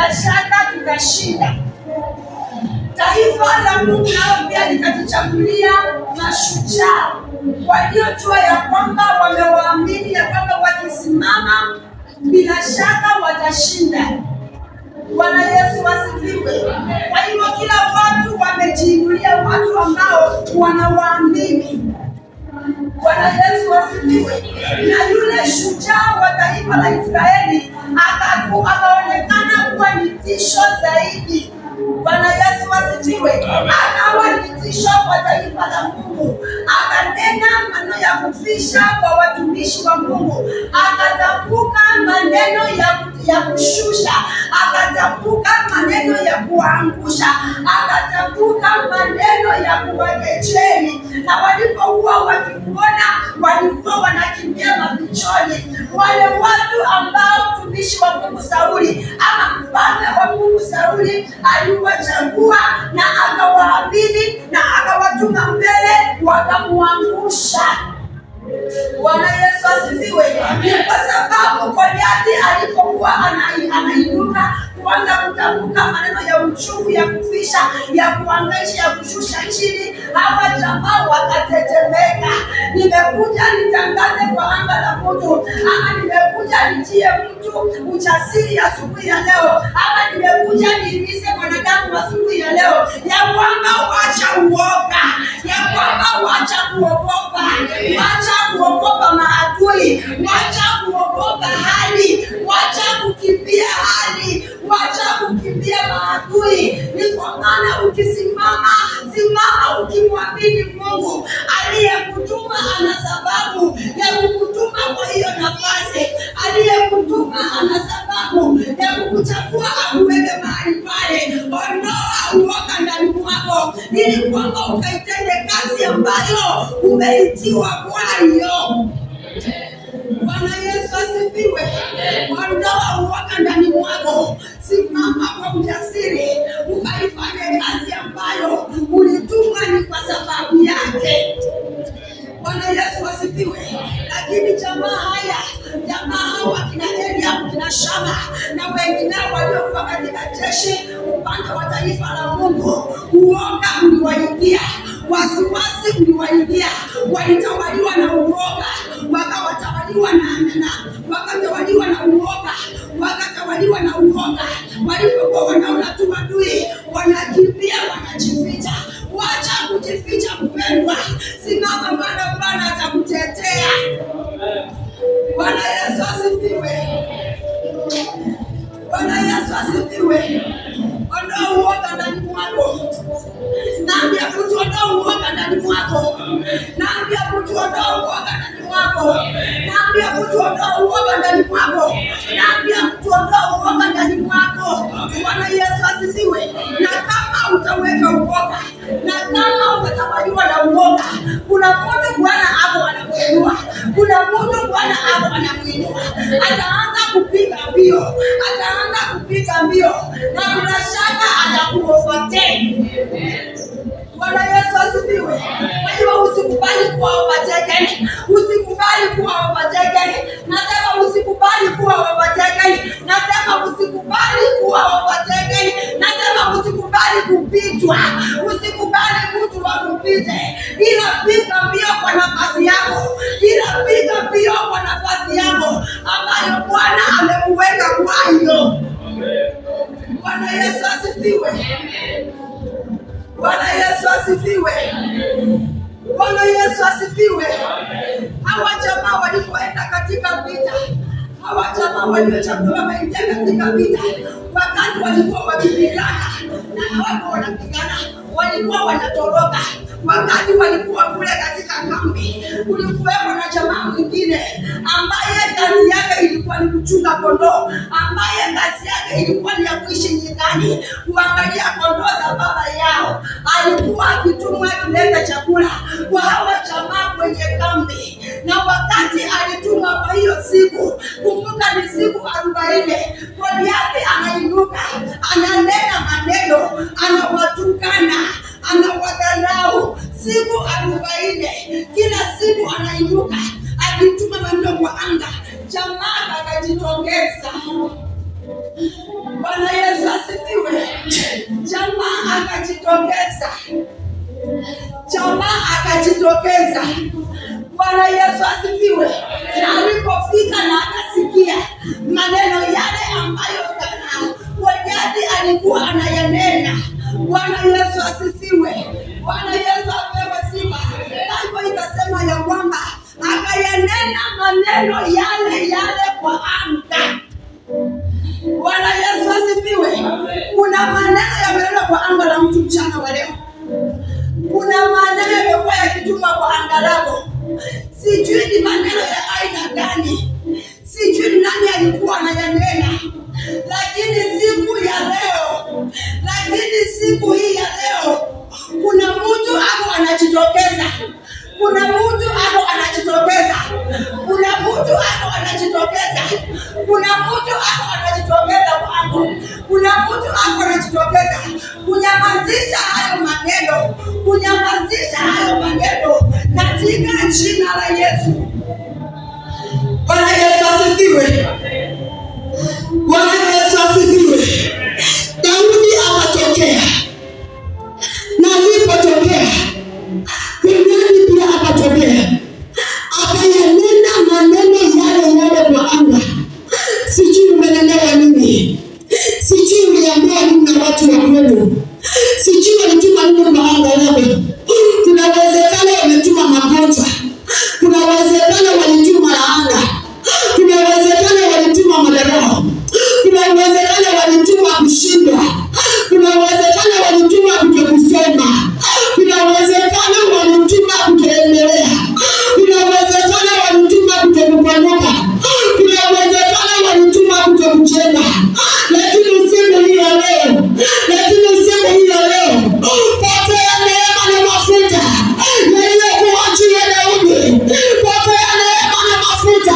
bila shaka tutashinda. Taifa la Mungu nao pia likatuchagulia mashujaa waliojua ya kwamba wamewaamini ya kwamba wakisimama bila shaka watashinda. Bwana Yesu asifiwe. Kwa hivyo kila watu wamejiinulia watu ambao wanawaamini. Bwana Yesu asifiwe. Na yule shujaa wa taifa la Israeli akaonekana kuwa ni tisho zaidi. Bwana Yesu asifiwe. Akawa ni tisho kwa taifa la Mungu. Akanena maneno ya kufisha kwa watumishi wa Mungu. Akatamka maneno ya kushusha. Akatamka maneno ya kuangusha. Akatamka maneno ya kuwakejeli. Na walipokuwa wakimuona walikuwa wanakimbia mafichoni. Wale watu ambao mtumishi wa Mungu Sauli ama mfalme wa Mungu Sauli aliwachagua na akawaamini na akawatuma mbele wakamuangusha. Bwana Yesu asifiwe. Kwa sababu Goliathi alipokuwa anainuka kuanza kutamka maneno ya uchungu, ya kufisha, ya kuangaisha, ya kushusha chini, hawa jamaa wakatetemeka. Nimekuja nitangaze kwa anga la mtu, ama nimekuja nitie mtu ujasiri asubuhi ya leo, ama nimekuja niimise mwanadamu asubuhi ya leo ya kwamba wacha uoga, ya kwamba wacha kuogopa, wacha kuogopa maadui, wacha kuogopa hali, wacha kukimbia hali, wacha kukimbia maadui. Ni kwa maana ukisimama, simama ukimwamini Mungu aliyekutuma. Ana sababu ya kukutuma kwa hiyo nafasi. Aliyekutuma ana sababu ya kukuchagua akuweke mahali pale. Ondoa uoga ndani mwako ili kwamba ukaitende kazi ambayo umeitiwa kwayo. Bwana Yesu asifiwe. Ondoa uoga ndani mwako. Simama kwa ujasiri ukaifanye kazi ambayo ulitumwa ni kwa sababu yake. Bwana Yesu asifiwe. Lakini jamaa hawa kina Eliabu, kina Shama na wengine waliokuwa katika jeshi upande wa taifa la Mungu, uoga uliwaingia, wasiwasi uliwaingia, walitawaliwa na uoga, wakatawaliwa na uoga. Walipokuwa wanaona tu adui wanakimbia, wanajificha. Wacha kujificha mpendwa, simama maana Bwana atakutetea. Bwana Yesu asifiwe. Bwana Yesu asifiwe. Ondoa uoga ndani mwako. Naambia mtu ondoa uoga ndani mwako. Naambia mtu ondoa uoga ndani mwako. Naambia mtu ondoa uoga ndani mwako. Naambia mtu ondoa uoga ndani mwako. Bwana Yesu asifiwe. Na kama utaweka uoga, na kama utatawaliwa na uoga, kuna mtu Bwana hapo anakuinua. Kuna mtu Bwana hapo anakuinua. Ataanza kupiga mbio. Na bila shaka atakuovertake. Bwana Yesu asifiwe. Kwa hiyo usikubali kuwa overtaken. Usikubali kuwa overtaken. Nasema usikubali kuwa overtaken. Nasema usikubali kuwa overtaken. Nasema usikubali kupitwa. Usikubali mtu akupite. Ila piga mbio kwa nafasi yako. Ila piga mbio kwa nafasi yako ambayo Bwana amekuweka kwayo. Bwana Yesu asifiwe. Bwana Yesu asifiwe. Bwana Yesu asifiwe. Hawa jamaa walipoenda katika vita, hawa jamaa waliochaguliwa wameingia katika vita, wakati walikuwa wakipigana na hawa wanapigana, walikuwa wanatoroka. Wakati walikuwa kule katika kambi, kulikuwepo na jamaa mwingine ambaye kazi yake ilikuwa ni kuchunga kondoo, ambaye kazi yake ilikuwa ni ya kuishi nyikani, kuangalia kondoo za baba yao. Alikuwa akitumwa kuleta chakula kwa hawa jamaa kwenye kambi. Na wakati alitumwa kwa hiyo siku, kumbuka ni siku 40, Goliathi anainuka, ananena maneno, anawatukana, anawadharau. Siku 40, kila siku anainuka akituma maneno kwa anga. Jamaa akajitongeza. Bwana Yesu asifiwe. Jamaa akajitokeza. Bwana Yesu asifiwe. Na alipofika na akasikia maneno yale ambayo Goliathi alikuwa anayanena. Bwana Yesu asifiwe. Bwana Yesu apewe sifa. Biblia ikasema ya kwamba akayanena maneno yale kwa anga. Bwana Yesu asifiwe. Kuna maneno yameenda kwa anga la mtu mchana wa leo. Kuna maneno yamekuwa yakitumwa kwa anga lako. Sijui ni maneno ya aina gani. Sijui ni nani alikuwa anayanena. Lakini siku hii ya leo kuna mtu hapo anajitokeza. Kuna mtu hapo anajitokeza kunyamazisha hayo maneno katika jina la Yesu. Bwana Yesu asifiwe. Daudi akatokea. Na alipotokea Goliathi pia akatokea. Akayanena maneno yale kwa anga. Sijui umeelewa nini. Sijui uliambiwa nini na watu wa kwenu. Sijui walituma nini kwa anga lako. Kuna uwezekano wametuma magonjwa. Kuna uwezekano walituma laana. Kuna uwezekano walituma madharau. Kuna uwezekano walituma kushindwa. Kuna uwezekano walituma kutokusoma. Kuna uwezekano walituma kutoendelea. Kuna uwezekano walituma kutokupanuka. Kuna uwezekano walituma kutokujenga. Lakini siku hii ya leo, pokea neema na mafuta yaliyokuwa juu ya Daudi. Pokea neema na mafuta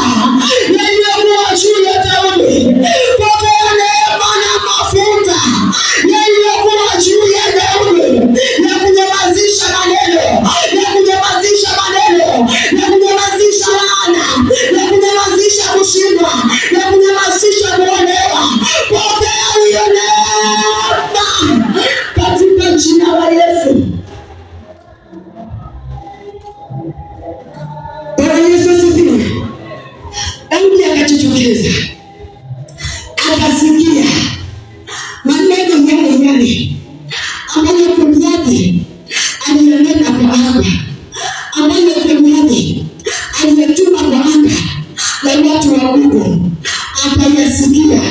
yaliyokuwa juu ya Daudi. Pokea neema na mafuta yaliyokuwa juu ya Daudi. Na kunyamazisha maneno, na kunyamazisha laana, na kunyamazisha kushindwa, na kunyamazisha kuonewa. Pokea hiyo neema katika jina la Yesu. Bwana Yesu asifiwe. Daudi akajitokeza. Akasikia maneno yale ambayo Goliathi aliyanena kwa anga, ambayo Goliathi aliyetuma kwa anga la watu wa Mungu. Akayasikia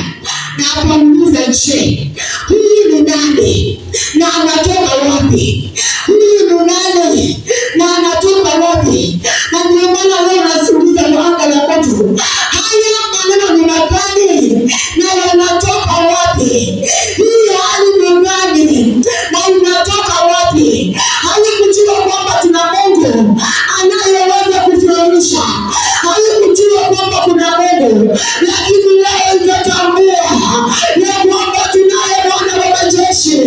na akamuuliza, je, huyu ni nani na anatoka wapi? Na ndio maana leo nasikiza kwa anga la watu. Haya maneno ni magani na yanatoka wapi? Hii hali ni gani na inatoka wapi? Halikujua kwamba tuna Mungu anayeweza kufurahisha. Halikujua kwamba kuna Mungu. Lakini leo itatambua ya kwamba tunaye Bwana wa majeshi.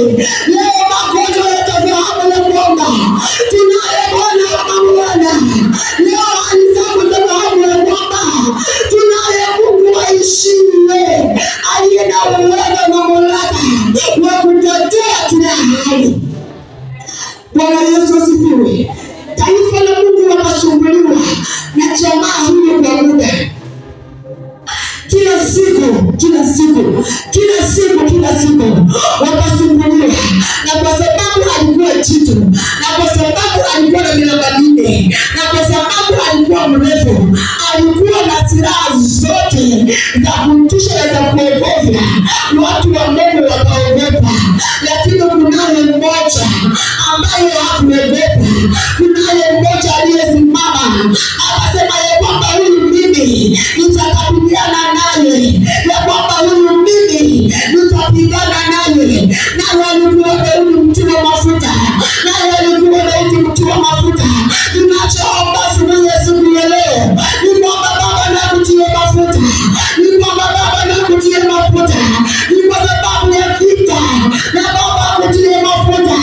Leo magonjwa yatafahamu ya kwamba tunaye Bwana wa mabwana. Leo alizama tafahamu ya kwamba tunaye Mungu aishiwe, aliye na uwezo na mamlaka wa kutatua kila hali. Bwana Yesu asifiwe. Taifa la Mungu wakasumbuliwa na jamaa huyo kwa muda. Kila siku wakasumbuliwa. Na kwa sababu alikuwa jitu, na kwa sababu alikuwa na milaba minne, na kwa sababu alikuwa mrefu, alikuwa na silaha zote za kutisha na za kuogofya. Watu wa Mungu wakaogopa. Lakini kunaye mmoja ambaye hakuogopa. Kunaye mmoja aliyesimama akasema ya kwamba huyu mimi nitakabiliana naye, ya kwamba huyu mimi nitapigana naye. Na walikuwa Daudi mtu wa mafuta, Ninachoomba siku ya leo ni kwamba Baba nakutie mafuta, ni kwa sababu ya vita, na Baba akutie mafuta,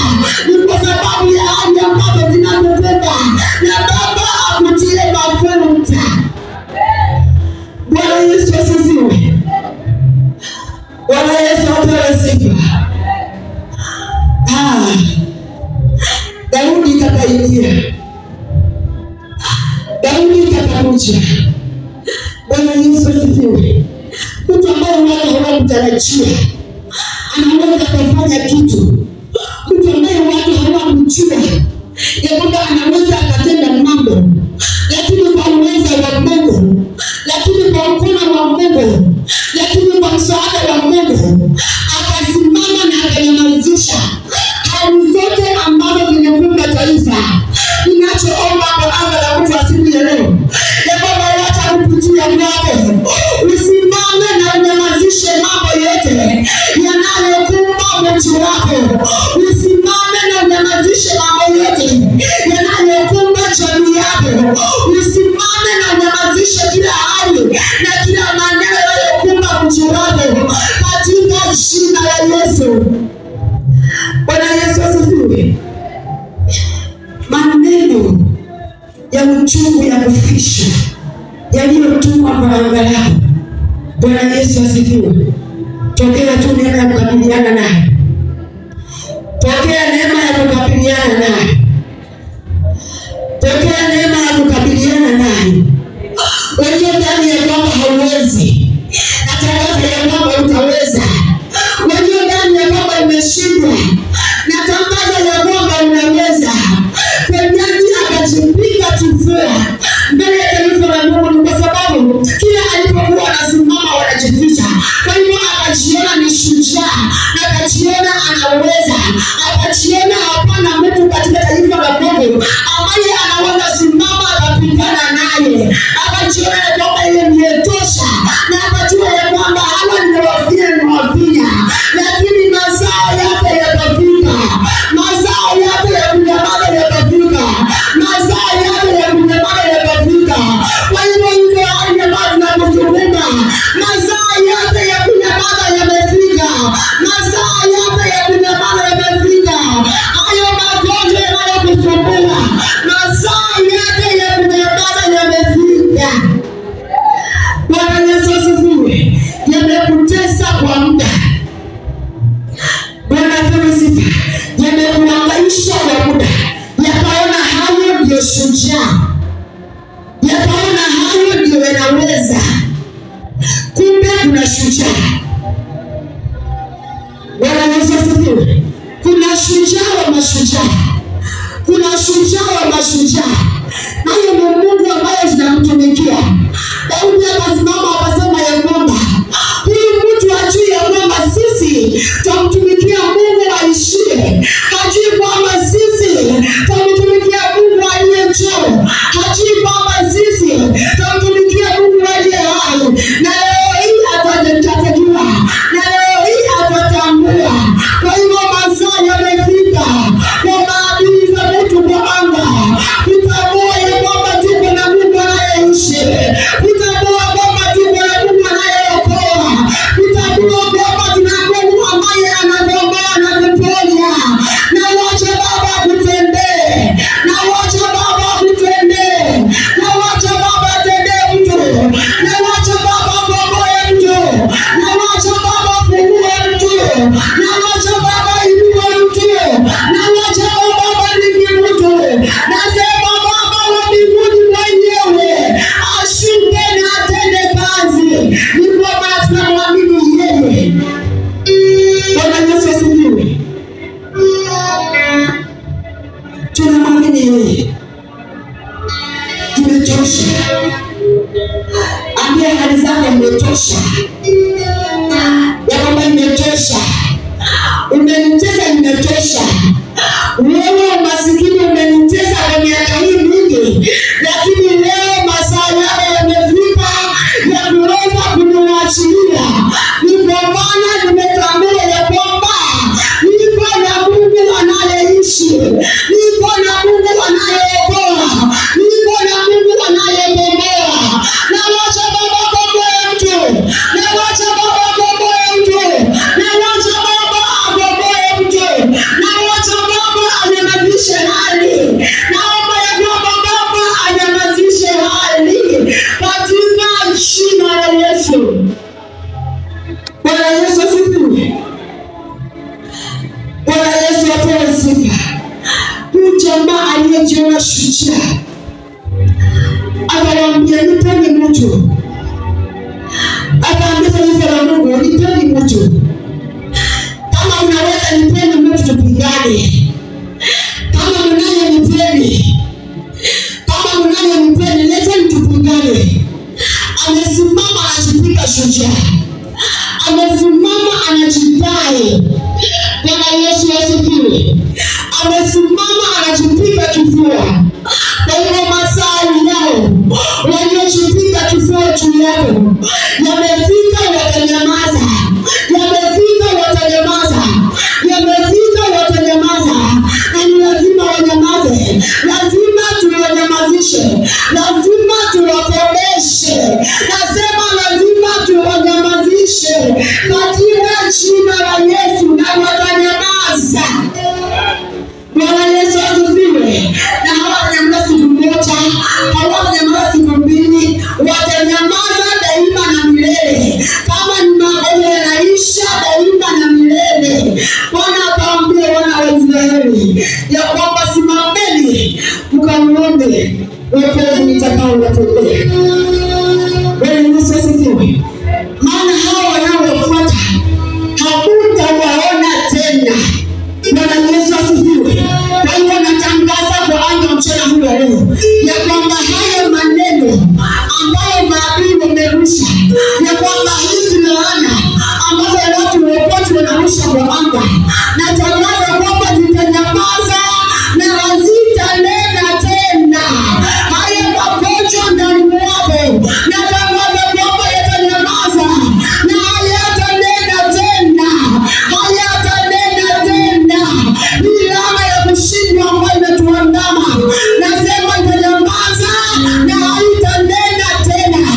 ni kwa sababu ya hali ambazo zinakubeba, na Baba akutie mafuta. Bwana Yesu asifiwe. Bwana Yesu apewe sifa. Daudi kakaingia, Daudi kakakuja. Bwana Yesu asifiwe. Mtu ambaye watu hawakutarajia anaweza kufanya kitu. Mtu ambaye watu hawakujua ya kwamba anaweza akatenda mambo, lakini kwa uwezo wa Mungu, lakini kwa mkono wa Mungu, lakini kwa msaada wa Mungu akasimama na akanyamazisha hali zote ambazo zimekumba taifa. Ninachoomba kwa anga la mtu wa siku ya leo ya kwamba wacha kupitia kwako usimame na unyamazishe mambo yote yanayokumba mji wako. Usimame na unyamazishe mambo yote yanayokumba jamii yako. Usimame na unyamazishe kila hali na kila maneno yanayokumba mji wako katika jina la Yesu. Bwana Yesu asifiwe. Maneno ya uchungu ya kufisha yaliyotumwa kwa anga lako. Bwana Yesu asifiwe. Tokea tu neema ya kukabiliana naye. Tokea neema ya kukabiliana naye. Tokea neema ya kukabiliana naye. Wewe ndani ya kwamba hauwezi, natangaza ya kwamba utaweza. Wewe ndani ya kwamba umeshindwa, natangaza ya kwamba unaweza. Daudi akajipiga kifua mbele ya taifa la Mungu kwa sababu kila alipokuwa anasimama wanajificha. Kwa hivyo akajiona ni shujaa, akajiona anaweza, akajiona hapana mtu katika taifa la Mungu ambaye anaweza simama akapigana naye. Akajiona ya kwamba yeye ndiye tosha, na akajua ya kwamba hawa ni wafia, lakini mazao yake yatafika. Mazao yake ya kunyamaza yatafika. Mazao yake ya kunyamaza yatafika. Kwa hivyo hizo hali ambazo tunazungumza, mazao yake ya kunyamaza yamefika. Mazao yake ya kunyamaza yamefika. Hayo magonjwa yanayokusumbua, mazao yake ya kunyamaza yamefika. Bwana Yesu asifiwe. Yamekutesa kwa muda. Bwana asifiwe. Yamekuhangaisha kwa muda. Yakaona hayo ndio shujaa. Yakaona hayo ndio yanaweza. Kumbe kuna shujaa. Bwana Yesu asifiwe. Kuna shujaa wa mashujaa. Kuna shujaa wa mashujaa. Hayo ni Mungu ambaye tunamtumikia. Daudi akasimama akasema ya kwamba huyu mtu ajui ya kwamba sisi tumtumikia Mungu aishie. Hajui kwamba sisi tumtumikia Mungu aliye juu. Hajui kwamba sisi tumtumikia Mungu aliye hai. Na leo hii atajua. Na leo hii atatambua. Kwa hivyo mazao yamefika. Kwa maadili za mtu kwa anga. Kutambua ya kwamba tuko na Mungu anayeishi. Kutambua kwamba tuko na Mungu anayeokoa. Kutambua kwamba tuna Mungu ambaye anakomboa na kuponya. Na wacha Baba akutendee. Na wacha Baba akutendee. Na wacha Baba atendee mtu. Na wacha Baba akomboe mtu. Na wacha Baba afungue mtu. Na wacha Baba inue mtu. Na wacha Baba abariki mtu. Nasema Baba wa mbinguni mwenyewe ashuke na atende kazi. Ni kwa maana tunamwamini yeye. Bwana Yesu asifiwe. Tunamwamini yeye. Imetosha. Ambia hali zako imetosha. Ya kwamba imetosha. Umenitesa imetosha. Wewe masikini umenitesa kwa miaka hii mingi, lakini leo masaa yako yamefika ya kuweza kuniachilia. Ni kwa maana nimetambua ya kwamba niko na Mungu anayeishi. Niko na Mungu anayeokoa. Niko na Mungu anayekomboa. Na wacha Baba akomboe mtu. Na wacha Baba akomboe mtu. Na wacha Baba akomboe mtu. Na wacha Baba anyamazishe hali. Naomba ya kwamba Baba anyamazishe hali katika jina la Yesu. Bwana Yesu asifiwe. Bwana Yesu asifiwe. mtu. Akaambia taifa la Mungu, nipeni mtu. Kama unaweza nipeni mtu tupigane. Kama mnaye nipeni. Kama mnaye nipeni, leteni tupigane. Amesimama anajipika shujaa. Amesimama anajidai. Bwana Yesu asifiwe. Amesimama anajipika kifua. Kwa hivyo masaa yao waliojipika kifua juu yako yamefika, watanyamaza. Yamefika, watanyamaza. Yamefika, watanyamaza. Na ni lazima wanyamaze. Lazima tuwanyamazishe. Lazima tuwakomeshe. Nasema lazima tuwanyamazishe katika jina la Yesu, na watanyamaza. Bwana Yesu asifiwe. Na hawatanyamaza siku moja, hawatanyamaza siku mbili, watanyamaza daima na milele. Kama ni magonjwa yanaisha daima na milele. Bwana akawaambia wana wa Israeli ya kwamba simameni mkaombe wokovu nitakaowatendea. Bwana Yesu asifiwe. Maana hao wanaofuata hakutawaona tena. Bwana Yesu asifiwe. Kwa hivyo natangaza kwa anga mchana huu leo ya kwamba haya maneno ambayo maadui wamerusha, ya kwamba hizi laana ambazo watu wote wanarusha kwa anga, natangaza kwamba zitanyamaza na hazitanena tena. Haya magonjwa ndani mwako, natangaza kwamba yatanyamaza na hayatanena tena. Hayatanena tena. Milama ya kushindwa ambayo imetuandama, nasema itanyamaza na haitanena tena.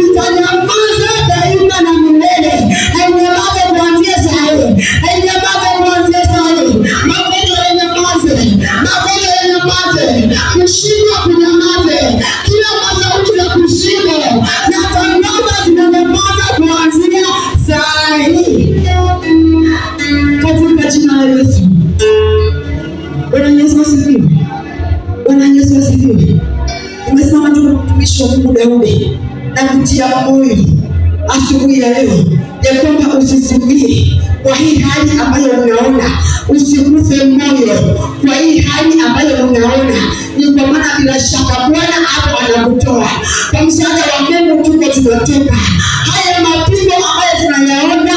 Itanyamaza daima na milele. Hainyamaze kuanzia sasa. Hainyamaze kuanzia sasa. Magonjwa yanyamaze. Magonjwa yanyamaze. Kushindwa kunyamaze. Kila masauti ya kushindwa natangaza zinanyamaza kuanzia sasa hii. Katika jina la Yesu. Bwana Yesu asifiwe. Bwana Yesu asifiwe. Umesimama tu mtumishi wa Mungu Daudi na kutia moyo asubuhi ya leo ya kwamba usisikie kwa hii hali ambayo unaona, usikufe moyo kwa hii hali ambayo unaona. Ni kwa maana bila shaka Bwana hapo anakutoa. Kwa msaada wa Mungu tuko tunatoka. Haya mapigo ambayo tunayaona,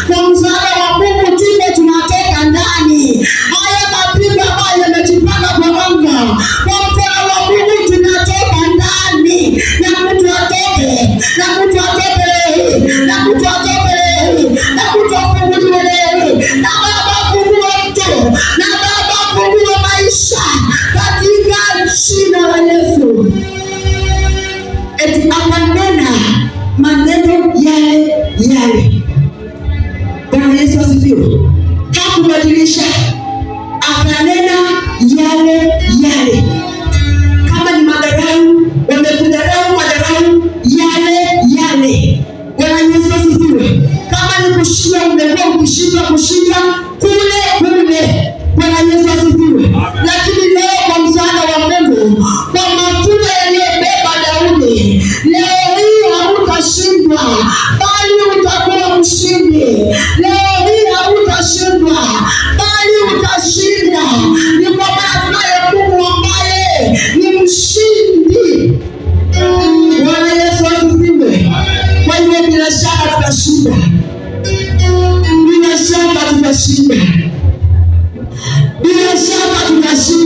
kwa msaada wa Mungu tuko tunatoka ndani. Haya mapigo ambayo yamejipanga kwa anga, kwa msaada wa Mungu tunatoka ndani. Na mtu atoke, na mtu atoke leo, na mtu atoke leo, na mtu afunguliwe leo. Na Baba fungua mtu, na Baba fungua maisha katika jina la Yesu. Eti akanena maneno yale yale. Bwana Yesu asifiwe. Hakubadilisha. Akanena yale yale. Kama ni madharau, wamekudharau madharau yale yale. Bwana Yesu asifiwe. Kama ni kushindwa, umekuwa ukishindwa kule kule. Bwana Yesu asifiwe. Lakini leo kwa msaada wa Mungu, kwa mafuta yaliyobeba Daudi, leo hii hautashindwa, bali utakuwa mshindi. Leo hii hautashindwa, bali utashinda. Ni kwa maana tunaye Mungu ambaye ni mshindi. Bwana Yesu asifiwe. Kwa hivyo bila shaka tutashinda. Bila shaka tutashinda. Bila shaka tutashinda.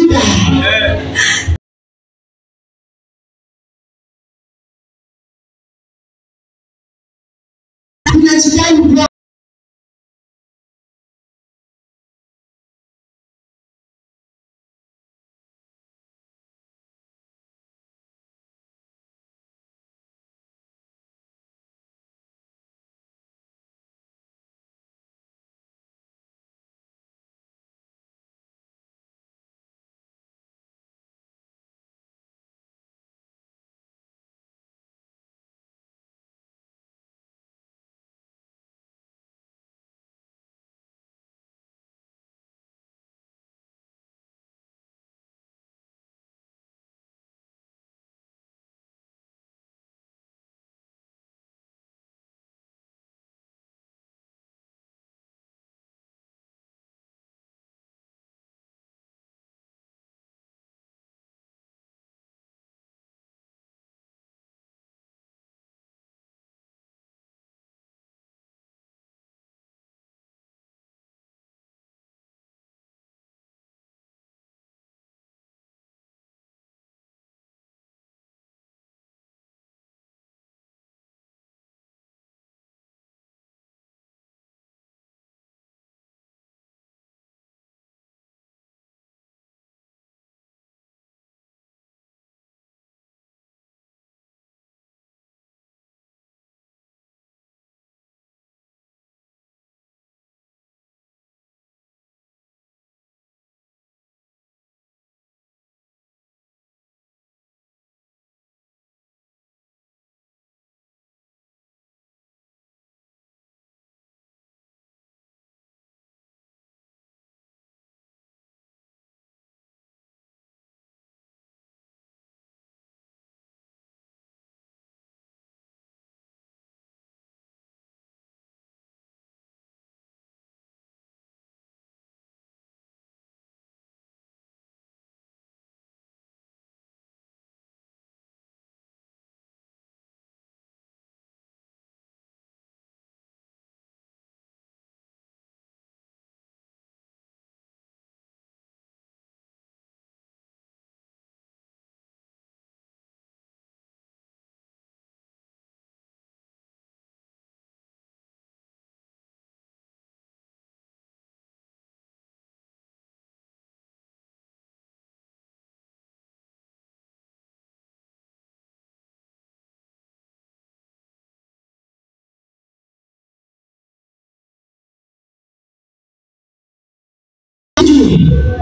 asifiwe.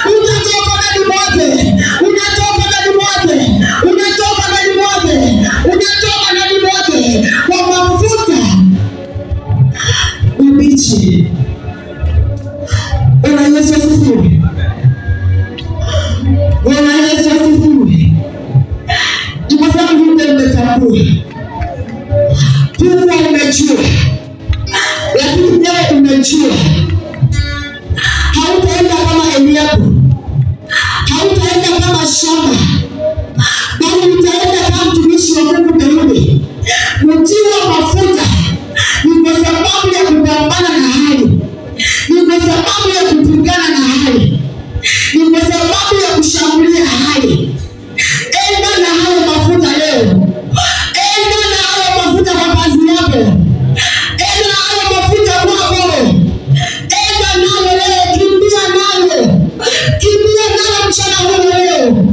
Unatoka ndani mwake, unatoka ndani mwake, unatoka ndani mwake, unatoka ndani mwake kwa mafuta mabichi. Bwana Yesu asifiwe. Bwana Yesu asifiwe. Ndugu zangu, mmetambua Mungu amejua, lakini nawe umejua. Hautaenda kama Eliabu, hautaenda kama shamba, bali utaenda kama mtumishi wa Mungu Daudi. Mtiwa mafuta ni kwa sababu ya kupambana na hali, ni kwa sababu ya kupigana na hali, ni kwa sababu ya kushambulia hali. Enda na hayo mafuta leo, enda na hayo mafuta kwa kazi yako, enda na hayo mafuta kwako, enda nayo leo, kimbia nayo mchana huu leo.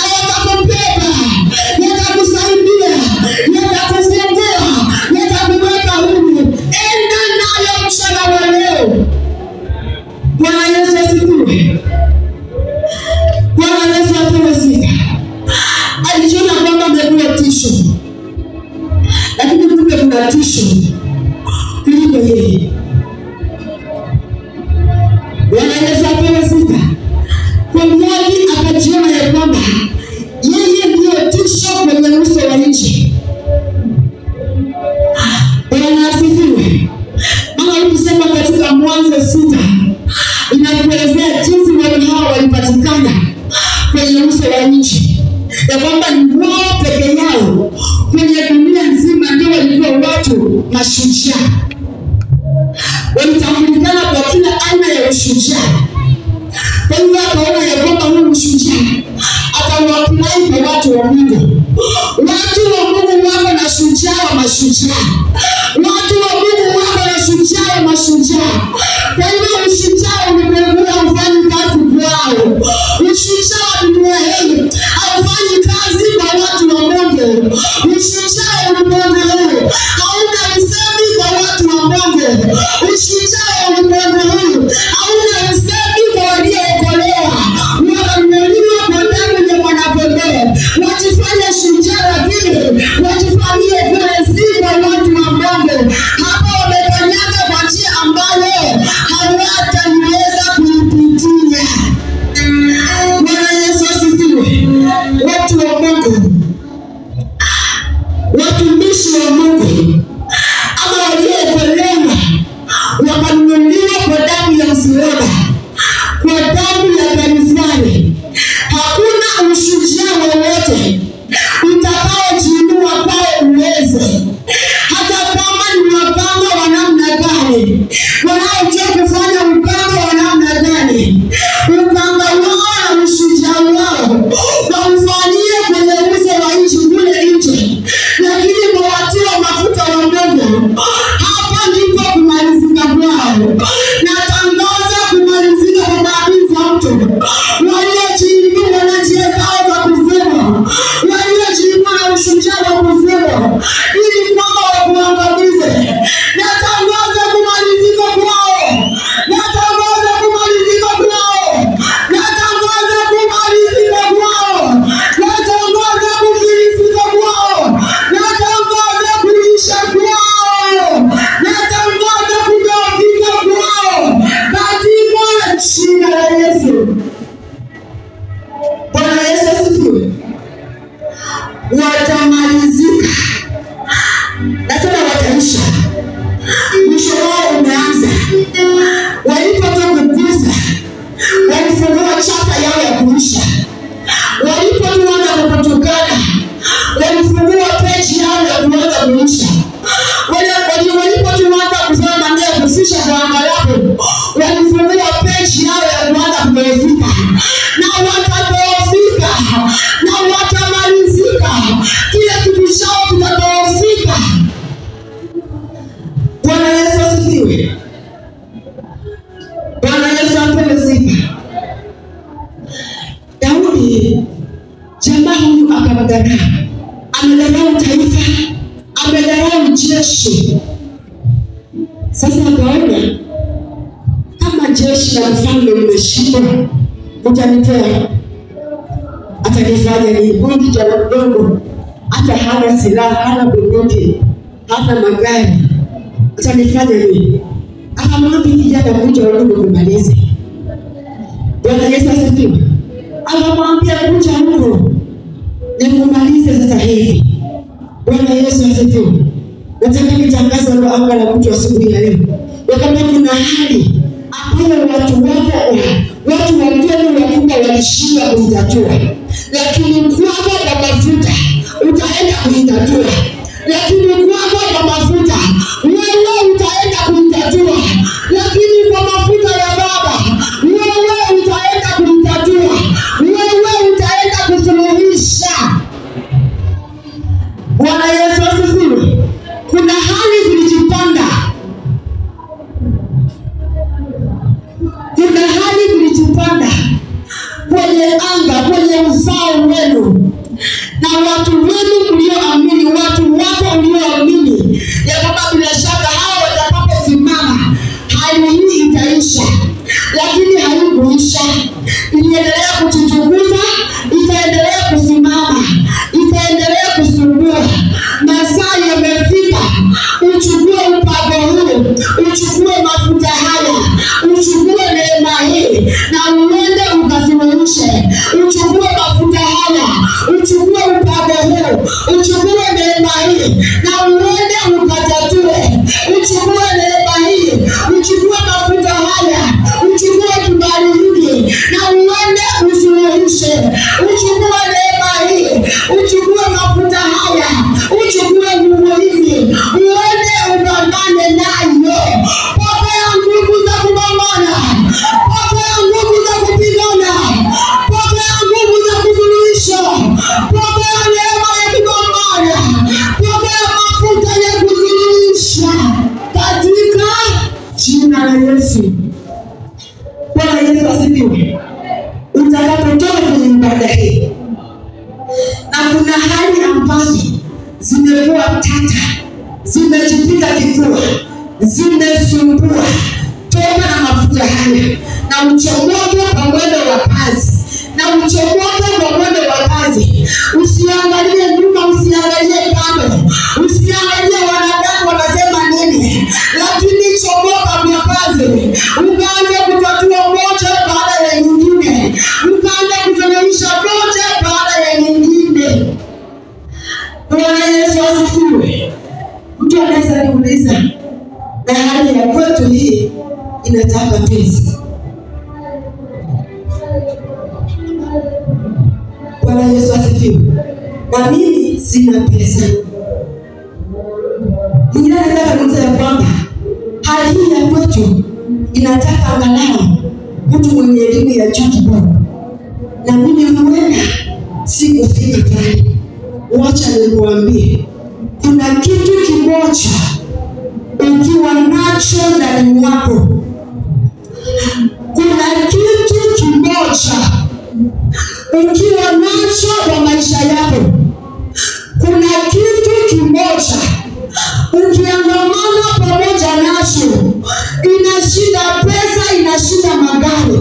Yatakubeba, yatakusaidia, yatakufungua, yatakuweka huru. Enda nayo mchana huu leo. Bwana Yesu asifiwe. Bwana Yesu asifiwe. Alijiona kwamba amekuwa tisho, lakini kumbe kuna tisho kuliko yeye. Bwana Yesu asifiwe. Kwa mmoja akajiona ya kwamba yeye ndiyo tisho kwenye uso wa nchi. Bwana asifiwe. Mama alisema katika Mwanzo 6 inakuelezea jinsi watu hao walipatikana kwenye uso wa nchi, ya kwamba ni wao peke yao kwenye dunia nzima ndio walikuwa watu mashujaa. Walitambulikana kwa kila aina ya ushujaa. Kwa hivyo akaona ya kwamba huyu mshujaa atawaapply kwa watu wa Mungu. Watu wa Mungu wako na shujaa wa mashujaa. Watu wa Mungu wako na shujaa wa mashujaa. Kwa hivyo ushujaa ulimwenguni haufanyi kazi kwao. Ushujaa wa dunia hii haufanyi kazi kwa watu wa Mungu. Ushujaa wa ulimwengu huu hauna usemi kwa watu wa Mungu. Ushujaa wa ulimwengu huu hauna usemi kwa waliookolewa, wakanunuliwa kwa damu ya mwanakondoo. Wajifanye shujaa, lakini wajifanyie vile si kwa watu wa Mungu. Hapa wamekanyaga kwa njia ambayo hawataweza kuipitia. Bwana Yesu asifiwe. Watu wa Mungu, watumishi wa Mungu ama waliookolewa, wakanunuliwa kwa damu ya msalaba, kwa damu ya Kalvari. Hakuna ushujaa wowote utakaojiinua kwao uweze, hata kama ni wapanga wa namna gani, wanaojua kufanya upanga wa namna gani. Upanga wao na ushujaa wao waufanyie kwenye uso wa nchi kule nje, lakini kwa watiwa mafuta wa Mungu, hapa ndipo kumalizika kwao. Natangaza kumalizika kwa maadui za mtu waliojiinua na njia zao za kuzimu, waliojiinua na ushujaa wa kuzimu ili kwamba wakuangamize. Natangaza kumalizika kwao. Bwana, kama jeshi la mfalme mmeshindwa, utanitoa. Atanifanya ni bungi jana mdogo, hata hana silaha, hana bunduki, hana magari. Atanifanya ni akamwambia kijana kuja huko kumalize. Bwana Yesu asifiwe. Akamwambia kuja huko nikumalize sasa hivi. Bwana Yesu asifiwe. Nataka nitangaze kwa anga la mtu asubuhi ya leo. Wakati kuna hali ambayo watu wengine wakubwa walishindwa kuitatua, lakini kwako kwa mafuta utaenda kuitatua. Lakini kwako kwa mafuta wewe utaenda kuitatua. Lakini kwa mafuta ya Baba wewe utaenda kuitatua. Wewe utaenda kusuluhisha. Bwana Yesu asifiwe. Kuna hali zilijipanga. Kuna hali zilijipanga kwenye anga, kwenye uzao wenu. Na watu wenu mlioamini, watu wako mlioamini ya kwamba bila shaka hao watakaposimama hali hii itaisha. Lakini haikuisha. Iliendelea kujichunguza, itaendelea kusimama, itaendelea kusumbua. Masaa yamefika uchukue mpango huu, uchukue mafuta haya, uchukue neema hii na uende ukasuluhishe. Uchukue mafuta haya, uchukue mpango huu, uchukue neema hii na uende ukatatue. Uchukue neema hii, uchukue mafuta haya, uchukue kibali hiki na uende usuluhishe. Uchukue neema hii, uchukue mafuta haya, uchukue nguvu hizi, uende upambane nayo. Pokea nguvu za kupambana, pokea nguvu za kupigana, pokea nguvu za kusuluhisha, pokea neema ya kupambana, pokea mafuta ya kusuluhisha katika jina la Yesu. Bwana Yesu asifiwe. Utakapotoka kwenye ibada hii na kuna hali ambazo zimekuwa tata, zimejipika kifua, zimesumbua, toka na mafuta haya na uchomoke kwa mwendo wa kazi, na uchomoke kwa mwendo wa kazi. Usiangalie nyuma, usiangalie kando, usiangalie wanadamu wanasema nini, lakini chomoka kwa kazi. Ukaanza kutatua moja baada ya nyingine, ukaanza kusuluhisha moja baada ya nyingine. Bwana Yesu asifiwe. Mtu anaweza kuuliza, na hali ya kwetu hii inataka pesa. Bwana Yesu asifiwe. Na mimi sina pesa. Mwingine anaweza kuuliza ya kwamba hali hii ya kwetu inataka angalau mtu mwenye elimu ya juu kidogo. Na mimi huenda sikufika pale. Wacha nikuambie, kuna kitu kimoja ukiwa nacho ndani mwako. Kuna kitu kimoja ukiwa nacho kwa maisha yako. Kuna kitu kimoja ukiandamana pamoja nacho. Inashinda pesa, inashinda magari,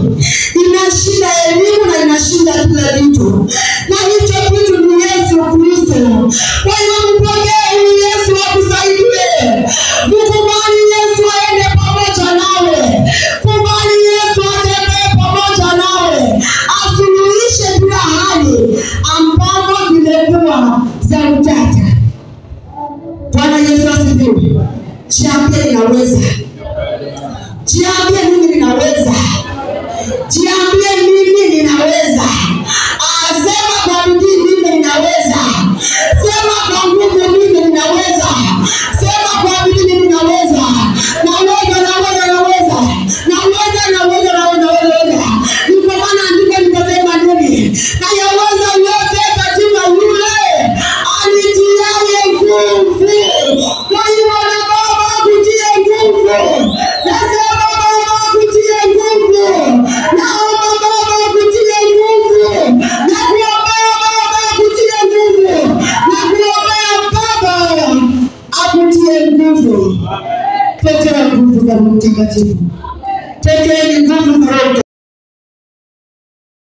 inashinda elimu na inashinda kila kitu. Na hicho kitu ni Yesu Kristo. Kwa hiyo mpokee huyu Yesu akusaidie. Mkubali Yesu aende pamoja nawe. Kubali Yesu atembee pamoja nawe. Asuluhishe kila hali ambazo zimekuwa za utata. Bwana Yesu asifiwe. Jiambie ninaweza. Jiambie mimi ninaweza. Jiambie mimi ninaweza. Sema kwa bidii mimi ninaweza. Sema kwa nguvu mimi ninaweza. Sema kwa bidii mimi ninaweza. Naweza, naweza, naweza. Naweza, naweza, naweza. Ndio maana andiko linasema nini? Na yaweza yote katika yule anitiaye nguvu. Kwa hiyo na Baba kutie nguvu. Nasema Baba Mtakatifu. Tekeeni nguvu za Roho